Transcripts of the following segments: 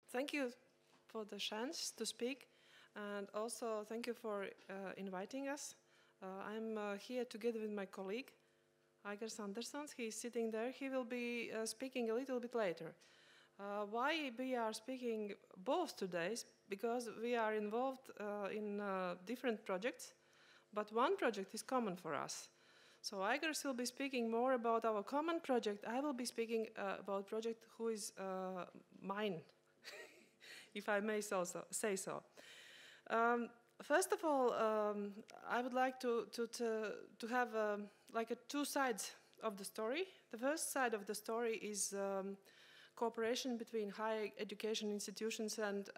Thank you for the chance to speak, and also thank you for inviting us. I'm here together with my colleague, Iger Sanderson. He's sitting there. He will be speaking a little bit later. Why we are speaking both today is because we are involved in different projects, but one project is common for us. So Igor will be speaking more about our common project. I will be speaking about project who is mine, if I may say so. First of all, I would like to have two sides of the story. The first side of the story is cooperation between higher education institutions and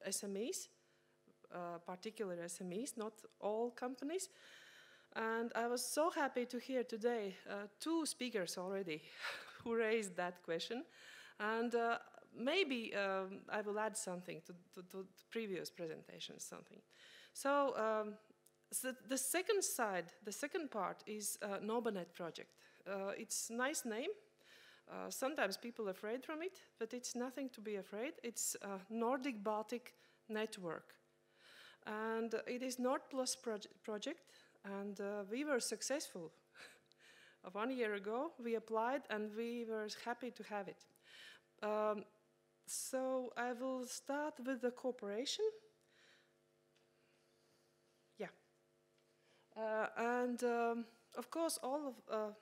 SMEs, particular SMEs, not all companies. And I was so happy to hear today two speakers already who raised that question. And maybe I will add something to the previous presentations, something. So the second side, the second part is NobaNet project. It's a nice name. Sometimes people are afraid from it, but it's nothing to be afraid. It's a Nordic-Baltic network. And it is Nord Plus project, and we were successful. 1 year ago, we applied, and we were happy to have it. So I will start with the cooperation. Yeah. Of course, all of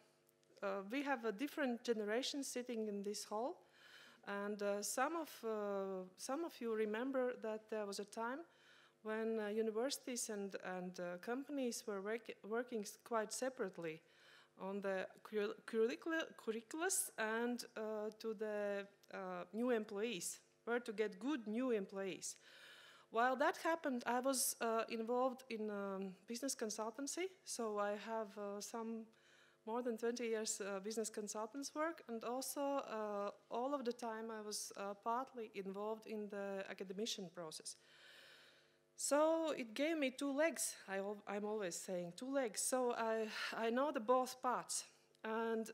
we have a different generation sitting in this hall, and some of you remember that there was a time when universities and companies were working quite separately on the curriculums and to the new employees, where to get good new employees. While that happened, I was involved in business consultancy, so I have some more than 20 years business consultants work, and also all of the time I was partly involved in the academician process. So it gave me two legs. I'm always saying two legs. So I know the both parts. And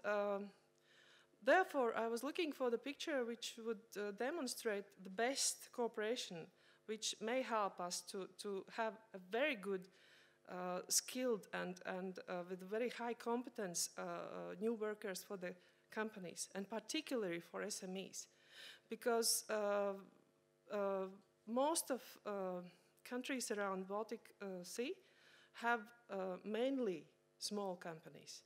therefore, I was looking for the picture which would demonstrate the best cooperation, which may help us to have a very good, skilled and with very high competence new workers for the companies, and particularly for SMEs. Because most of countries around Baltic Sea have mainly small companies,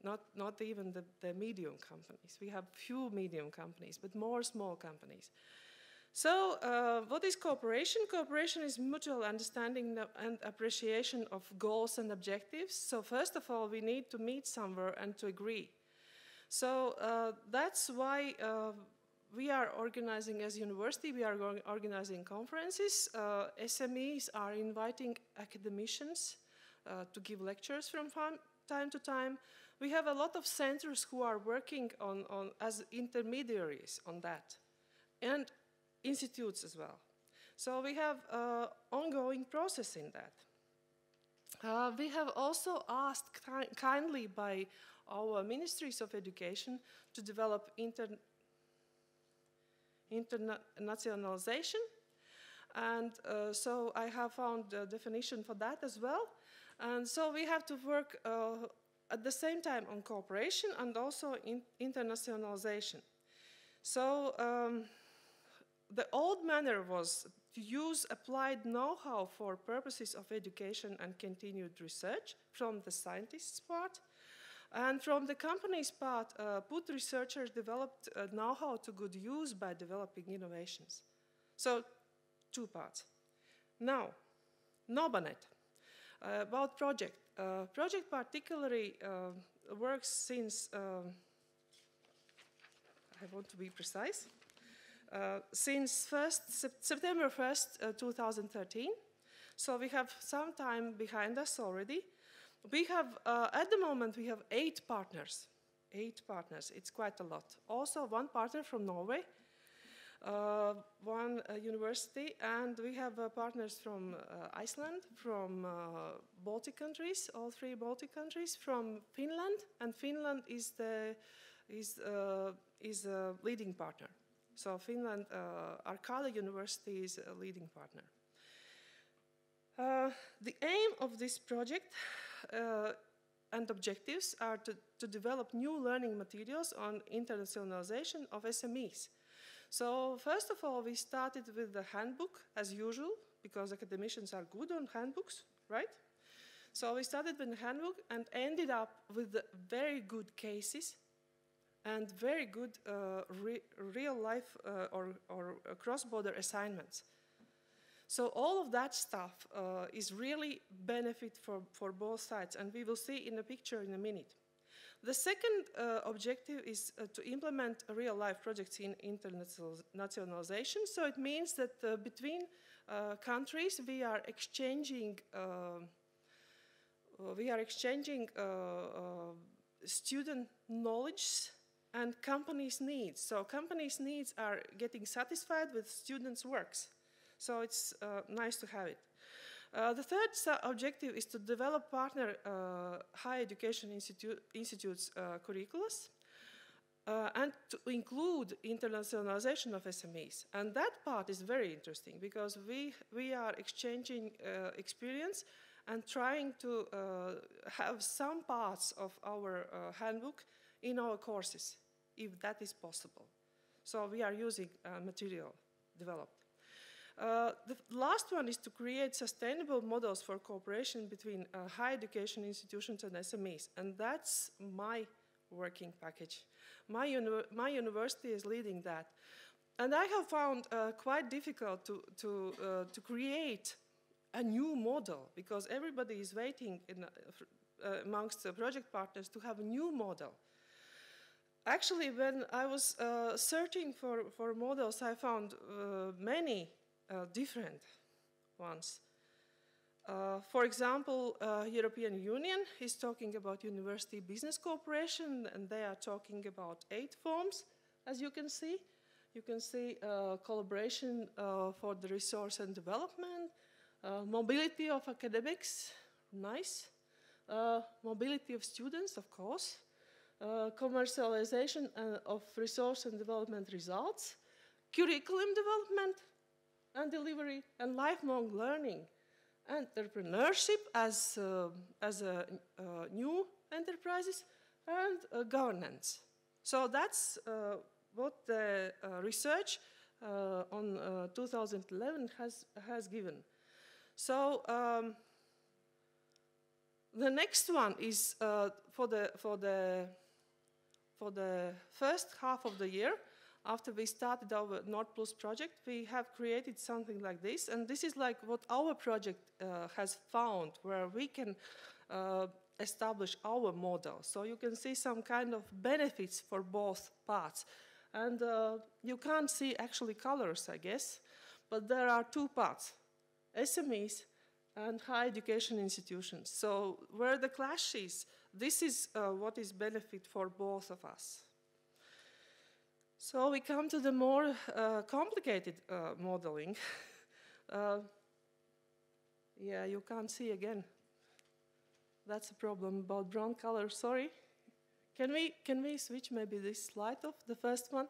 not even the medium companies. We have few medium companies, but more small companies. So what is cooperation? Cooperation is mutual understanding and appreciation of goals and objectives. So first of all, we need to meet somewhere and to agree. So that's why we are organizing as university, we are organizing conferences. SMEs are inviting academicians to give lectures from time to time. We have a lot of centers who are working as intermediaries on that, and institutes as well. So we have ongoing process in that. We have also asked kindly by our ministries of education to develop internationalization, and so I have found a definition for that as well. And so we have to work at the same time on cooperation and also in internationalization. So the old manner was to use applied know-how for purposes of education and continued research from the scientists' part. And from the company's part, put researchers developed know-how to good use by developing innovations. So, two parts. Now, NobaNet, about project. Project particularly works since, I want to be precise, since September 1st, 2013. So we have some time behind us already. We have, at the moment, we have 8 partners. 8 partners, it's quite a lot. Also, 1 partner from Norway, 1 university, and we have partners from Iceland, from Baltic countries, all 3 Baltic countries, from Finland, and Finland is a leading partner. So Finland, Arkada University is a leading partner. The aim of this project and objectives are to develop new learning materials on internationalization of SMEs. So first of all, we started with the handbook, as usual, because academicians are good on handbooks, right? So we started with the handbook and ended up with the very good cases and very good real-life or cross-border assignments. So all of that stuff is really benefit for both sides, and we will see in a picture in a minute. The second objective is to implement real-life projects in internationalization. So it means that between countries we are exchanging student knowledge and companies' needs. So companies' needs are getting satisfied with students' works. So it's nice to have it. The third objective is to develop partner higher education institutes curriculums and to include internationalization of SMEs. And that part is very interesting because we are exchanging experience and trying to have some parts of our handbook in our courses, if that is possible. So we are using material developed. The last one is to create sustainable models for cooperation between higher education institutions and SMEs, and that's my working package. My university is leading that. And I have found quite difficult to create a new model because everybody is waiting amongst the project partners to have a new model. Actually, when I was searching for models, I found many different ones. For example, European Union is talking about university business cooperation, and they are talking about 8 forms, as you can see. You can see collaboration for the resource and development, mobility of academics, nice, mobility of students, of course, commercialization of resource and development results, curriculum development and delivery, and lifelong learning, entrepreneurship as new enterprises, and governance. So that's what the research on 2011 has given. So the next one is for the first half of the year. After we started our Nord Plus project, we have created something like this, and this is like what our project has found, where we can establish our model. So you can see some kind of benefits for both parts. And you can't see actually colors, I guess, but there are 2 parts, SMEs and higher education institutions. So where the clash is, this is what is benefit for both of us. So we come to the more complicated modeling. Yeah, you can't see again. That's a problem about brown color, sorry. Can we switch maybe this slide off, the first one?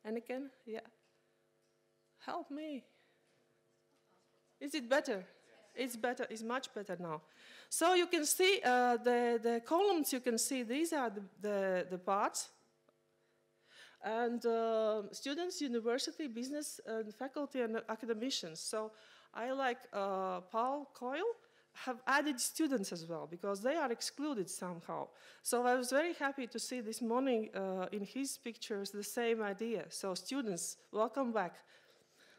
And again, yeah. Help me. Is it better? It's better, it's much better now. So you can see the columns, you can see these are the parts. And students, university, business, and faculty and academicians. So I, like Paul Coyle, have added students as well, because they are excluded somehow. So I was very happy to see this morning in his pictures the same idea. So students, welcome back.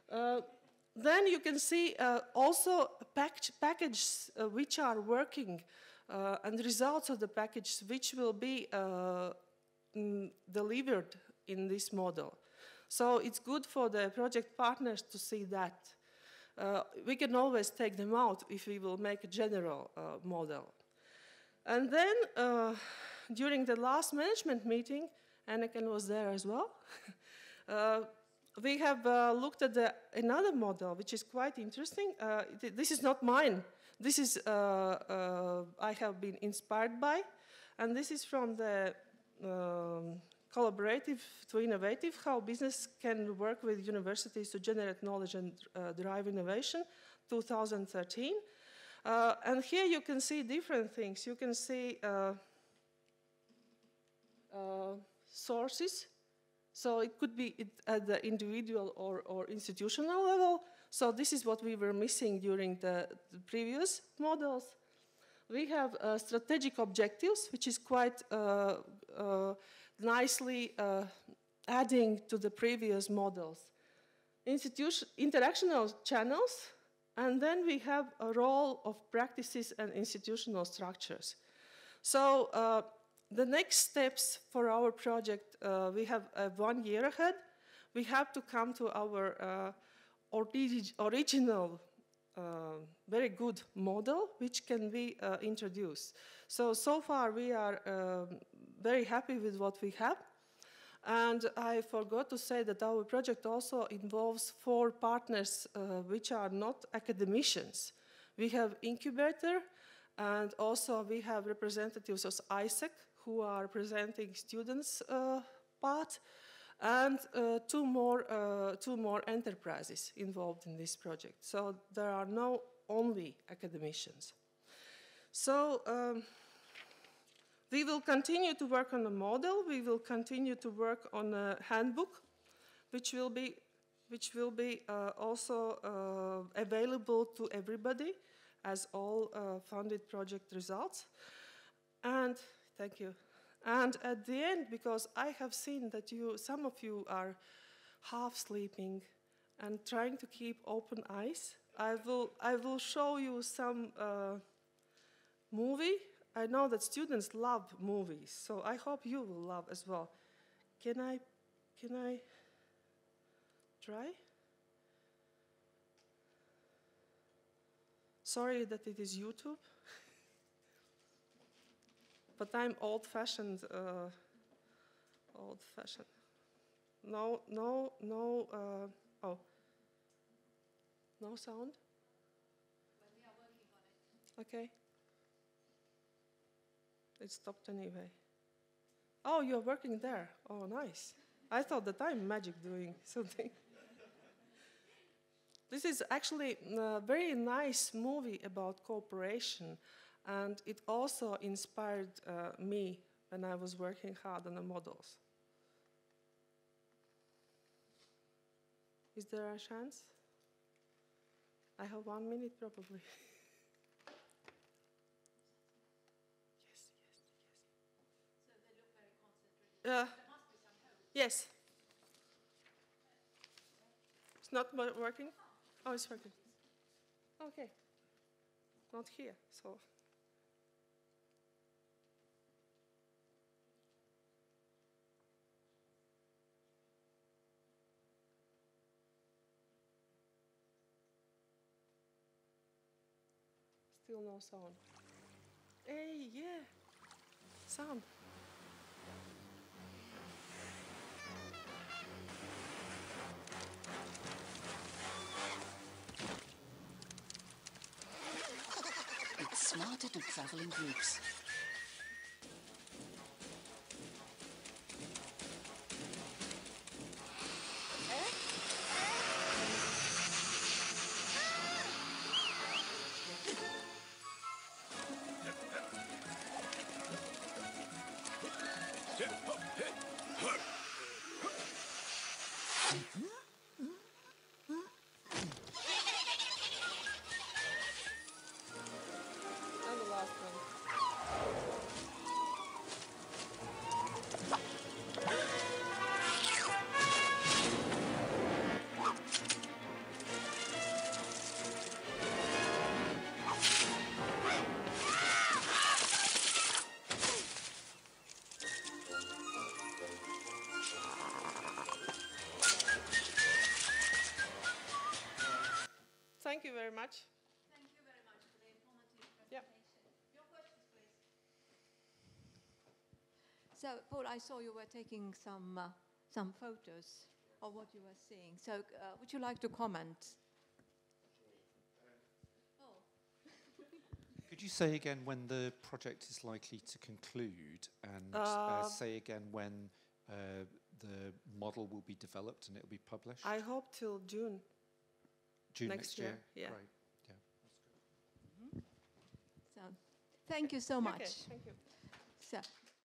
Then you can see also packages which are working and the results of the package which will be delivered in this model. So it's good for the project partners to see that. We can always take them out if we will make a general model. And then during the last management meeting, Anneken was there as well, we have looked at another model which is quite interesting. This is not mine. This is I have been inspired by, and this is from the collaborative to innovative, how business can work with universities to generate knowledge and drive innovation, 2013. And here you can see different things. You can see sources. So it could be at the individual or institutional level. So this is what we were missing during the previous models. We have strategic objectives, which is quite nicely adding to the previous models. Interactional channels, and then we have a role of practices and institutional structures. So the next steps for our project, we have 1 year ahead. We have to come to our original, very good model, which can be introduced. So far we are very happy with what we have. And I forgot to say that our project also involves 4 partners which are not academicians. We have incubator, and also we have representatives of ISEC who are presenting students' part, and two more enterprises involved in this project. So there are no only academicians. So we will continue to work on a model. We will continue to work on a handbook, which will be also available to everybody as all funded project results. And thank you. And at the end, because I have seen that some of you are half sleeping and trying to keep open eyes, I will show you some movie. I know that students love movies, so I hope you will love as well. Can I try? Sorry that it is YouTube. But I'm old-fashioned. No, oh, no sound? Well, we are working on it. Okay. It stopped anyway. Oh, you're working there. Oh, nice. I thought that I'm magic doing something. This is actually a very nice movie about cooperation. And it also inspired me when I was working hard on the models. Is there a chance? I have 1 minute probably. Yes. So they look very concentrated. There must be some hope. Yes. It's not working? Oh, it's working. Okay. Not here, so. Still no sound. Hey, yeah. Sound. It's smarter to travel in groups. And the last one. Thank you very much. Thank you very much for the informative Yep. presentation. Your questions, please. So, Paul, I saw you were taking some photos of what you were seeing. So, would you like to comment? Oh. Could you say again when the project is likely to conclude, and say again when the model will be developed and it will be published? I hope till June. June next year, yeah. Great. Yeah, that's good. So, thank you so much. Okay, thank you. So,